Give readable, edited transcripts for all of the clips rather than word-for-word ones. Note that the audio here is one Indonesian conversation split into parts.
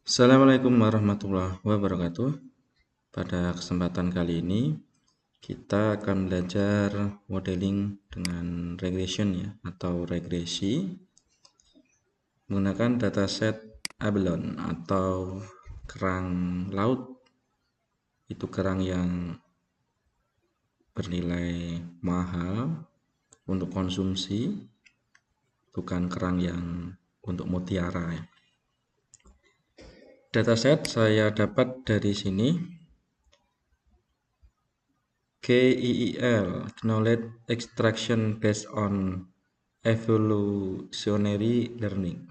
Assalamualaikum warahmatullahi wabarakatuh. Pada kesempatan kali ini kita akan belajar modeling dengan regression ya atau regresi menggunakan dataset Abalone atau kerang laut. Itu kerang yang bernilai mahal untuk konsumsi, bukan kerang yang untuk mutiara ya. Dataset saya dapat dari sini. KEEL, Knowledge Extraction Based on Evolutionary Learning.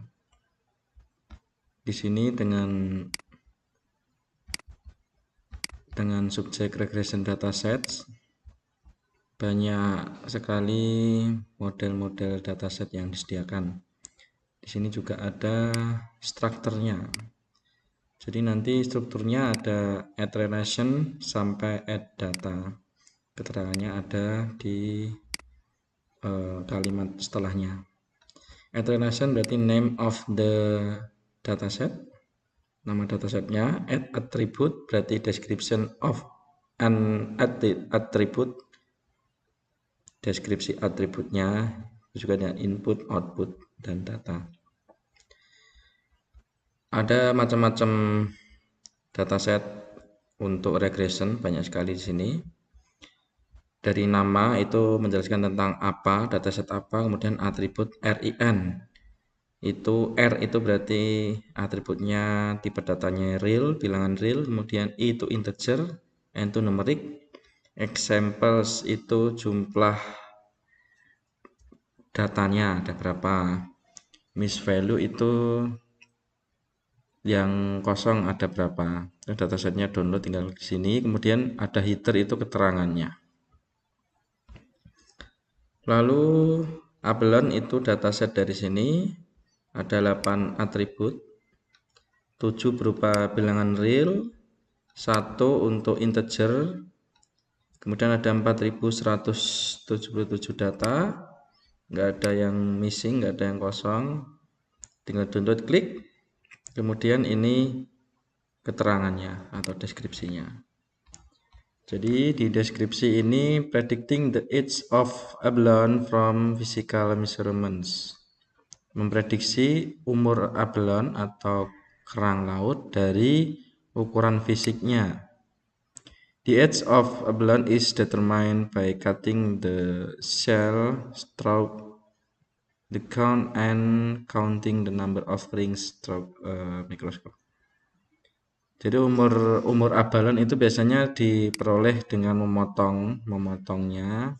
Di sini dengan subjek regression datasets banyak sekali model-model dataset yang disediakan. Di sini juga ada strukturnya. Jadi nanti strukturnya ada add relation sampai add data. Keterangannya ada di kalimat setelahnya. Add relation berarti name of the dataset, nama datasetnya. Add attribute berarti description of an attribute, deskripsi atributnya, juga ada input, output, dan data. Ada macam-macam dataset untuk regression, banyak sekali di sini. Dari nama itu menjelaskan tentang apa, dataset apa, kemudian atribut RIN. Itu R itu berarti atributnya tipe datanya real, bilangan real, kemudian I itu integer, N itu numerik, examples itu jumlah datanya ada berapa, miss value itu yang kosong ada berapa. Datasetnya download tinggal di sini, kemudian ada header itu keterangannya. Lalu Abalone itu dataset dari sini ada 8 atribut, 7 berupa bilangan real, 1 untuk integer, kemudian ada 4177 data, nggak ada yang missing, nggak ada yang kosong, tinggal download klik, kemudian ini keterangannya atau deskripsinya. Jadi di deskripsi ini predicting the age of abalone from physical measurements, memprediksi umur abalone atau kerang laut dari ukuran fisiknya. The age of abalone is determined by cutting the shell, stroke the count, and counting the number of rings stroke microscope. Jadi umur abalone itu biasanya diperoleh dengan memotongnya,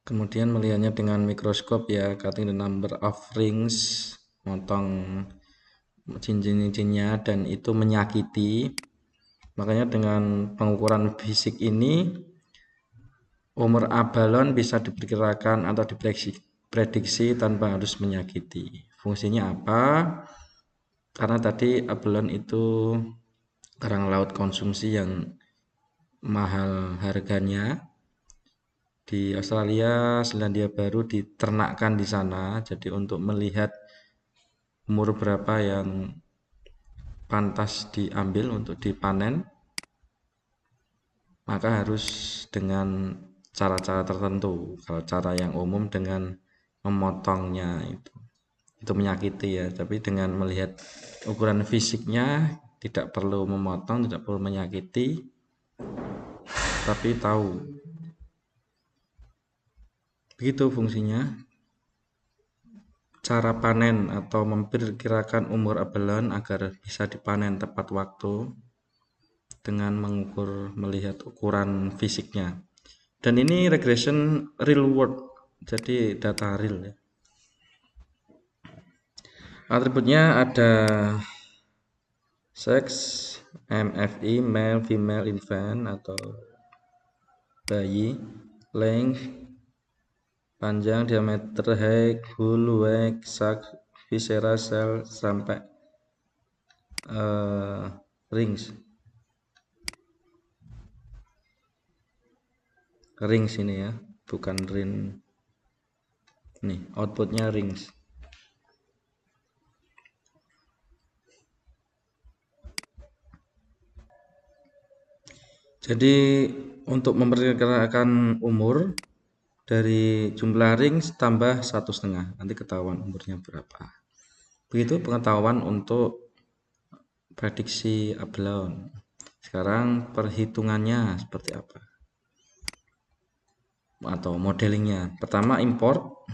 kemudian melihatnya dengan mikroskop ya, cutting the number of rings, motong cincin-cincinnya, dan itu menyakiti. Makanya dengan pengukuran fisik ini umur abalone bisa diperkirakan atau diprediksi tanpa harus menyakiti. Fungsinya apa? Karena tadi abalone itu kerang laut konsumsi yang mahal harganya. Di Australia, Selandia Baru diternakkan di sana. Jadi untuk melihat umur berapa yang pantas diambil untuk dipanen, maka harus dengan cara-cara tertentu. Kalau cara yang umum dengan memotongnya itu menyakiti ya, tapi dengan melihat ukuran fisiknya tidak perlu memotong, tidak perlu menyakiti, tapi tahu. Begitu fungsinya. Cara panen atau memperkirakan umur abalone agar bisa dipanen tepat waktu dengan melihat ukuran fisiknya. Dan ini regression real world, jadi data real ya. Atributnya ada sex, MFI, male, female, infant atau bayi, length, panjang, diameter, height, hull, weight, sac, viscera, cell, sampai rings. Rings ini ya, bukan ring. Nih, outputnya rings. Jadi untuk memperkirakan umur dari jumlah ring tambah 1,5, nanti ketahuan umurnya berapa. Begitu pengetahuan untuk prediksi Abalone. Sekarang perhitungannya seperti apa atau modelingnya. Pertama import,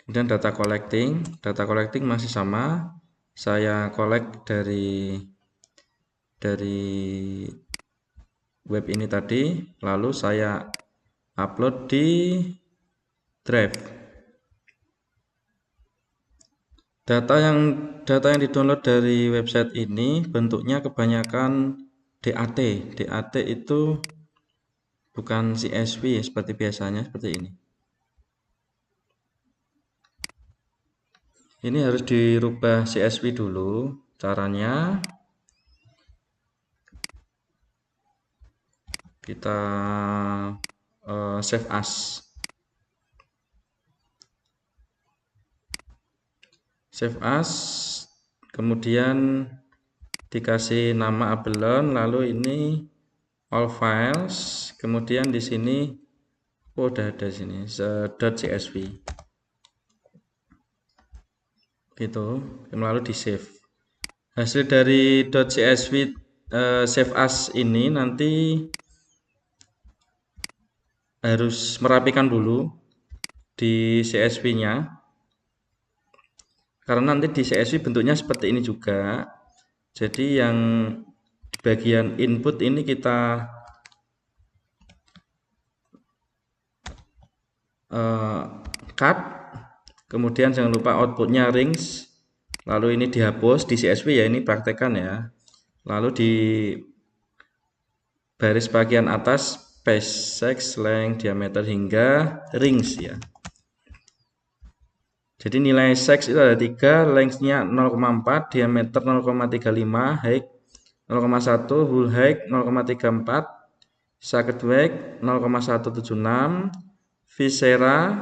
kemudian data collecting masih sama, saya collect dari web ini tadi, lalu saya upload di Drive. Data yang didownload dari website ini bentuknya kebanyakan DAT. DAT itu bukan CSV seperti biasanya seperti ini. Ini harus dirubah CSV dulu. Caranya kita save as. Save as, kemudian dikasih nama Abalone, lalu ini all files, kemudian di sini udah ada sini .csv gitu, lalu di save. Hasil dari .csv save as ini nanti harus merapikan dulu di CSV-nya, karena nanti di CSV bentuknya seperti ini juga. Jadi yang di bagian input ini kita cut, kemudian jangan lupa outputnya rings, lalu ini dihapus di CSV ya, ini praktekan ya. Lalu di baris bagian atas space, sex, length, diameter hingga rings ya. Jadi nilai sex itu ada 3, length-nya 0,4, diameter 0,35, height 0,1, hull height 0,34, socket weight 0,176, viscera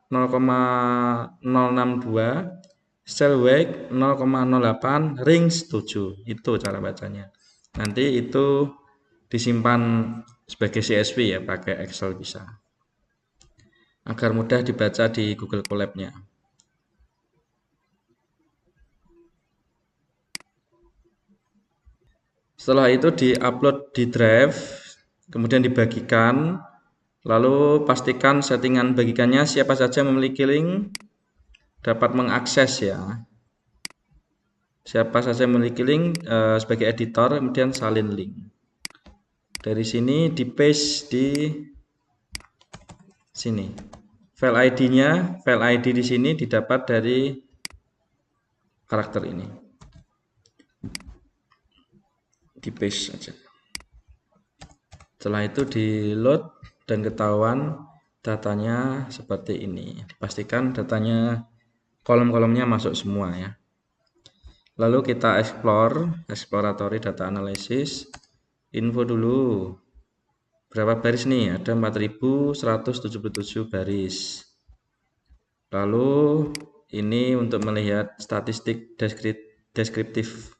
0,062, cell weight 0,08, rings 7. Itu cara bacanya. Nanti itu disimpan sebagai CSV ya, pakai Excel bisa. Agar mudah dibaca di Google Colab-nya. Setelah itu di-upload di Drive, kemudian dibagikan, lalu pastikan settingan bagikannya siapa saja memiliki link dapat mengakses ya. Siapa saja memiliki link sebagai editor, kemudian salin link. Dari sini di paste di sini. File ID-nya, file ID di sini didapat dari karakter ini. Di paste saja. Setelah itu di load dan ketahuan datanya seperti ini. Pastikan datanya kolom-kolomnya masuk semua ya. Lalu kita exploratory data analysis. Info dulu. Berapa baris nih? Ada 4177 baris. Lalu ini untuk melihat statistik deskriptif.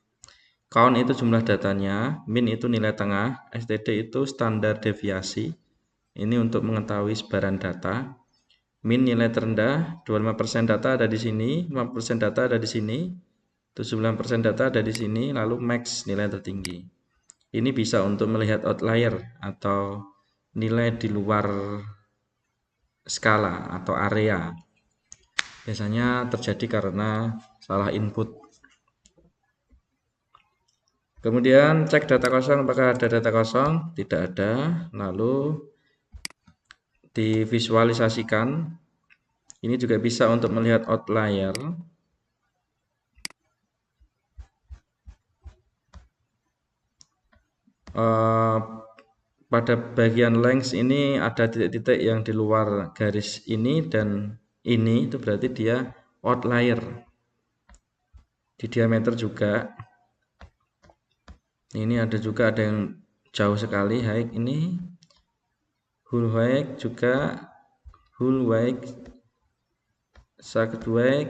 Count itu jumlah datanya, min itu nilai tengah, STD itu standar deviasi. Ini untuk mengetahui sebaran data. Min nilai terendah, 25% data ada di sini, 50% data ada di sini, 79% data ada di sini, lalu max nilai tertinggi. Ini bisa untuk melihat outlier atau nilai di luar skala atau area. Biasanya terjadi karena salah input. Kemudian cek data kosong, apakah ada data kosong? Tidak ada. Lalu divisualisasikan. Ini juga bisa untuk melihat outlier. Pada bagian length ini ada titik-titik yang di luar garis ini dan ini, itu berarti dia outlier. Di diameter juga. Ini ada juga ada yang jauh sekali, height ini. Hull height juga, hull weight, socket weight,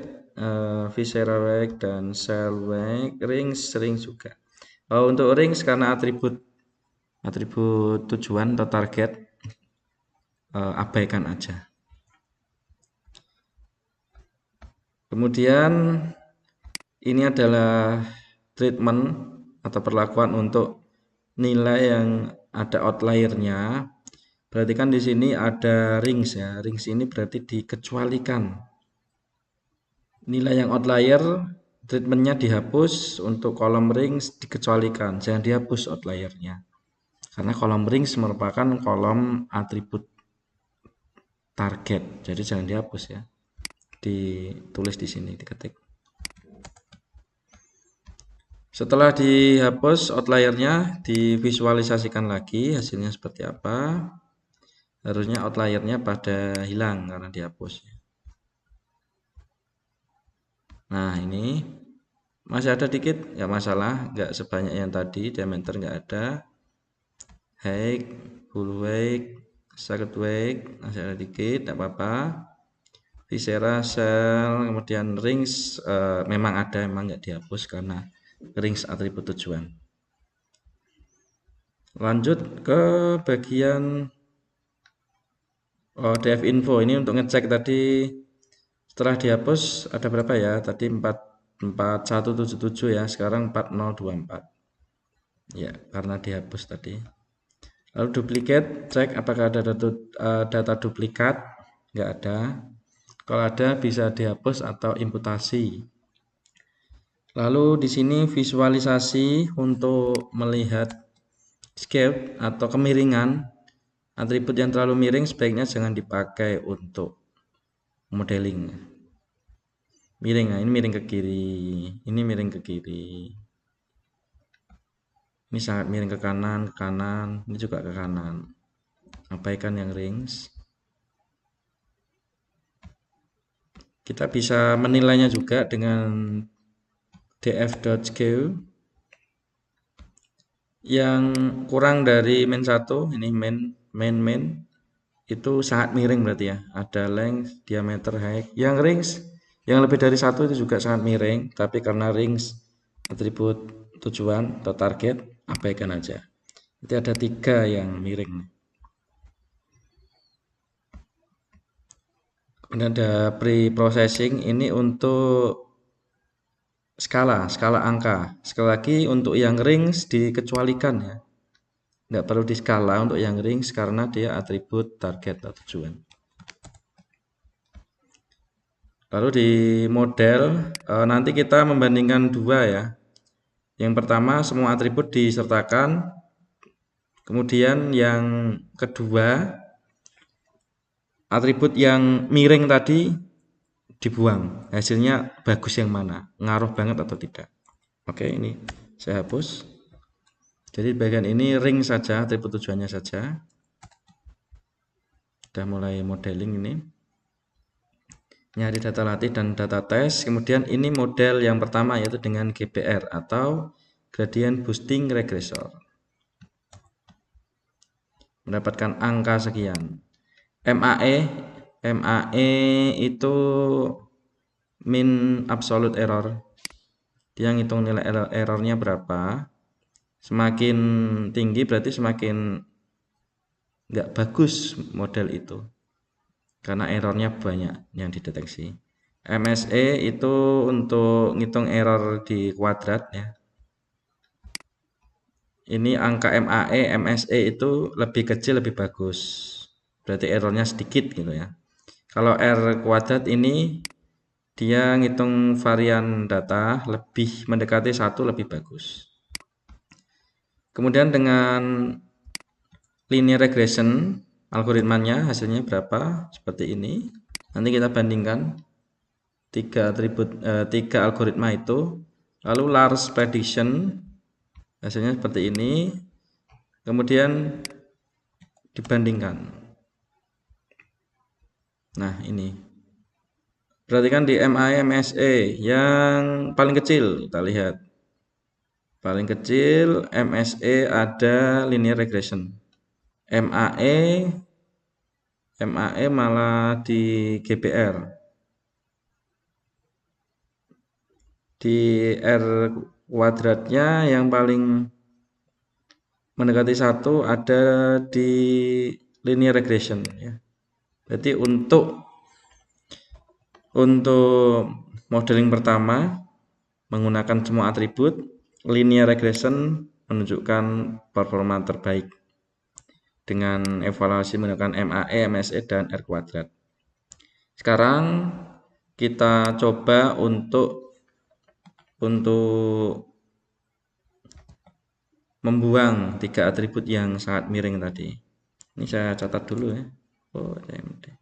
viscera weight, dan cell weight, rings juga. Untuk rings karena atribut atribut tujuan atau target abaikan aja. Kemudian ini adalah treatment atau perlakuan untuk nilai yang ada outliernya. Berarti kan di sini ada rings ya. Rings ini berarti dikecualikan. Nilai yang outlier treatmentnya dihapus, untuk kolom rings dikecualikan, jangan dihapus outliernya. Karena kolom rings merupakan kolom atribut target, jadi jangan dihapus ya. Ditulis di sini, diketik. Setelah dihapus outliernya, divisualisasikan lagi hasilnya seperti apa. Harusnya outliernya pada hilang karena dihapus. Nah ini masih ada dikit, nggak masalah, nggak sebanyak yang tadi, diameter nggak ada. Height, full weight, circuit weight masih ada dikit, tidak apa-apa. Viscera, cell, kemudian rings memang ada, memang nggak dihapus karena rings atribut tujuan. Lanjut ke bagian df info. Ini untuk ngecek tadi setelah dihapus ada berapa ya? Tadi 4177 ya, sekarang 4024. Ya, karena dihapus tadi. Lalu duplicate, cek apakah ada data duplikat. Nggak ada. Kalau ada bisa dihapus atau imputasi. Lalu di sini visualisasi untuk melihat skew atau kemiringan. Atribut yang terlalu miring sebaiknya jangan dipakai untuk modeling. Miring, nah ini miring ke kiri, ini miring ke kiri. Ini sangat miring ke kanan, ini juga ke kanan. Abaikan yang rings. Kita bisa menilainya juga dengan df.skew yang kurang dari min 1, ini main itu sangat miring berarti ya. Ada length, diameter, height. Yang rings yang lebih dari 1 itu juga sangat miring, tapi karena rings atribut tujuan atau target, abaikan aja. Itu ada 3 yang miring. Kemudian ada pre-processing, ini untuk skala angka. Sekali lagi untuk yang rings dikecualikan ya. Nggak perlu di skala untuk yang rings karena dia atribut target atau tujuan. Lalu di model nanti kita membandingkan 2 ya. Yang pertama semua atribut disertakan. Kemudian yang kedua atribut yang miring tadi dibuang. Hasilnya bagus yang mana? Ngaruh banget atau tidak? Oke, ini saya hapus. Jadi bagian ini ring saja, atribut tujuannya saja. Sudah mulai modeling ini. Nyari data latih dan data tes. Kemudian ini model yang pertama yaitu dengan GBR atau gradient boosting regressor. Mendapatkan angka sekian. MAE itu mean absolute error. Dia ngitung nilai errornya berapa. Semakin tinggi berarti semakin nggak bagus model itu, karena errornya banyak yang dideteksi. MSE itu untuk ngitung error di kuadrat ya. Ini angka MAE, MSE itu lebih kecil lebih bagus, berarti errornya sedikit gitu ya. Kalau R kuadrat ini dia ngitung varian data lebih mendekati 1 lebih bagus. Kemudian dengan linear regression algoritmanya hasilnya berapa? Seperti ini. Nanti kita bandingkan 3 algoritma itu. Lalu large prediction hasilnya seperti ini. Kemudian dibandingkan. Nah, ini. Perhatikan di MAE, MSE yang paling kecil kita lihat. Paling kecil MSE ada linear regression. MAE malah di GBR. Di R kuadratnya yang paling mendekati 1 ada di linear regression ya. Berarti untuk modeling pertama menggunakan semua atribut, linear regression menunjukkan performa terbaik dengan evaluasi menggunakan MAE, MSE, dan R kuadrat. Sekarang kita coba untuk membuang 3 atribut yang sangat miring tadi. Ini saya catat dulu ya. Oh, TMD.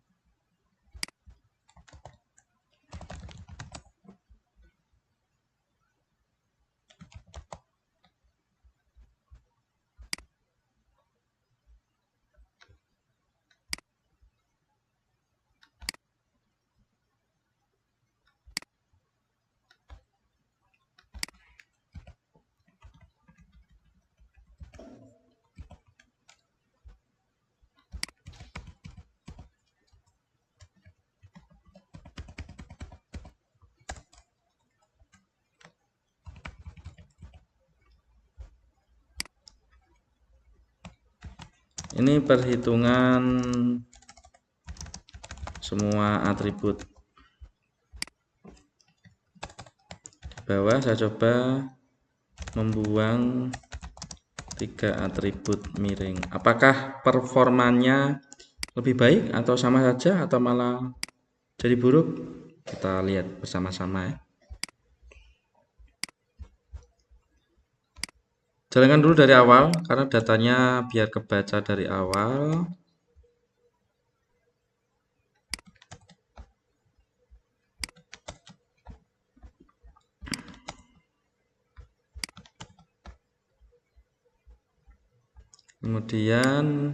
Ini perhitungan semua atribut. Di bawah saya coba membuang 3 atribut miring. Apakah performanya lebih baik atau sama saja atau malah jadi buruk? Kita lihat bersama-sama ya. Jalankan dulu dari awal karena datanya biar kebaca dari awal. Kemudian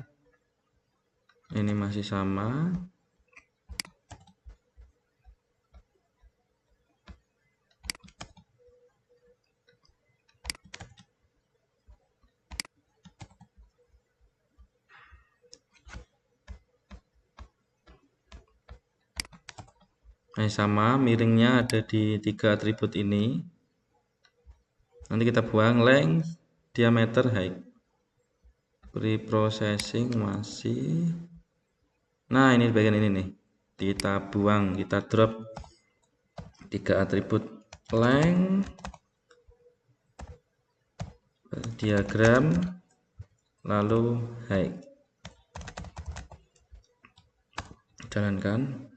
ini masih sama. Sama, miringnya ada di 3 atribut ini. Nanti kita buang length, diameter, height. Pre-processing masih. Nah, ini bagian ini nih. Kita buang, kita drop 3 atribut length, diagram, lalu height. Jalankan.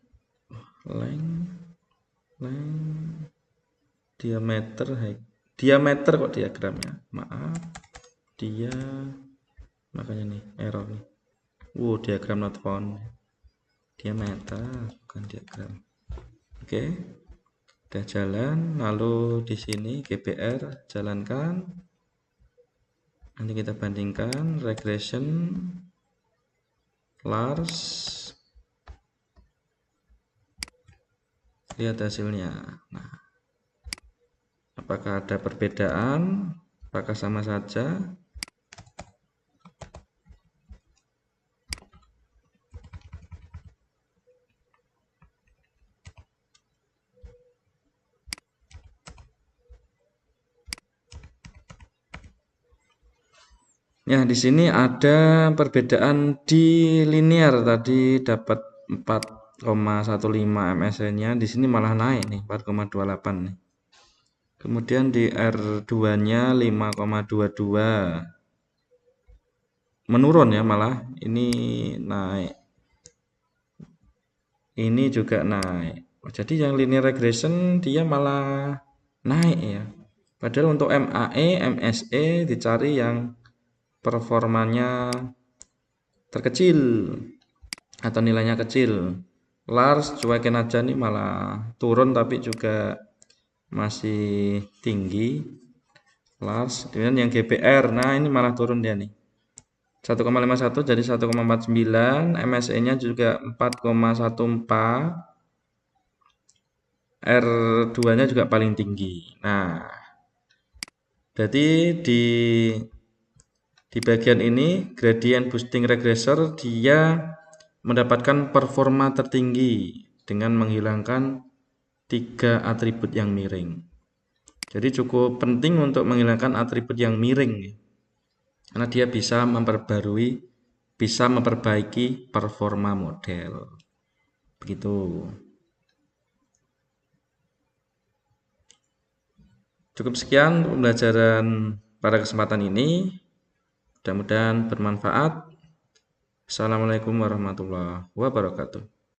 Length, diameter, height. Diameter kok diagramnya, maaf, makanya nih error nih. Diagram not found. Diameter bukan diagram. Oke, udah jalan. Lalu di sini GBR jalankan. Nanti kita bandingkan regression large. Lihat hasilnya. Nah, apakah ada perbedaan? Apakah sama saja? Ya, di sini ada perbedaan di linear tadi dapat 4,15 MSE-nya, di sini malah naik nih 4,28 nih. Kemudian di R2-nya 5,22. Menurun ya malah, ini naik. Ini juga naik. Jadi yang linear regression dia malah naik ya. Padahal untuk MAE, MSE dicari yang performanya terkecil atau nilainya kecil. Large cuekin aja nih malah turun tapi juga masih tinggi. Large, kemudian yang GBR, nah ini malah turun dia nih. 1,51 jadi 1,49, MSE-nya juga 4,14. R2-nya juga paling tinggi. Nah, jadi di bagian ini gradient boosting regressor dia mendapatkan performa tertinggi dengan menghilangkan 3 atribut yang miring. Jadi cukup penting untuk menghilangkan atribut yang miring. karena dia bisa memperbaiki performa model. Begitu. Cukup sekian untuk pembelajaran pada kesempatan ini. Mudah-mudahan bermanfaat. Assalamualaikum warahmatullahi wabarakatuh.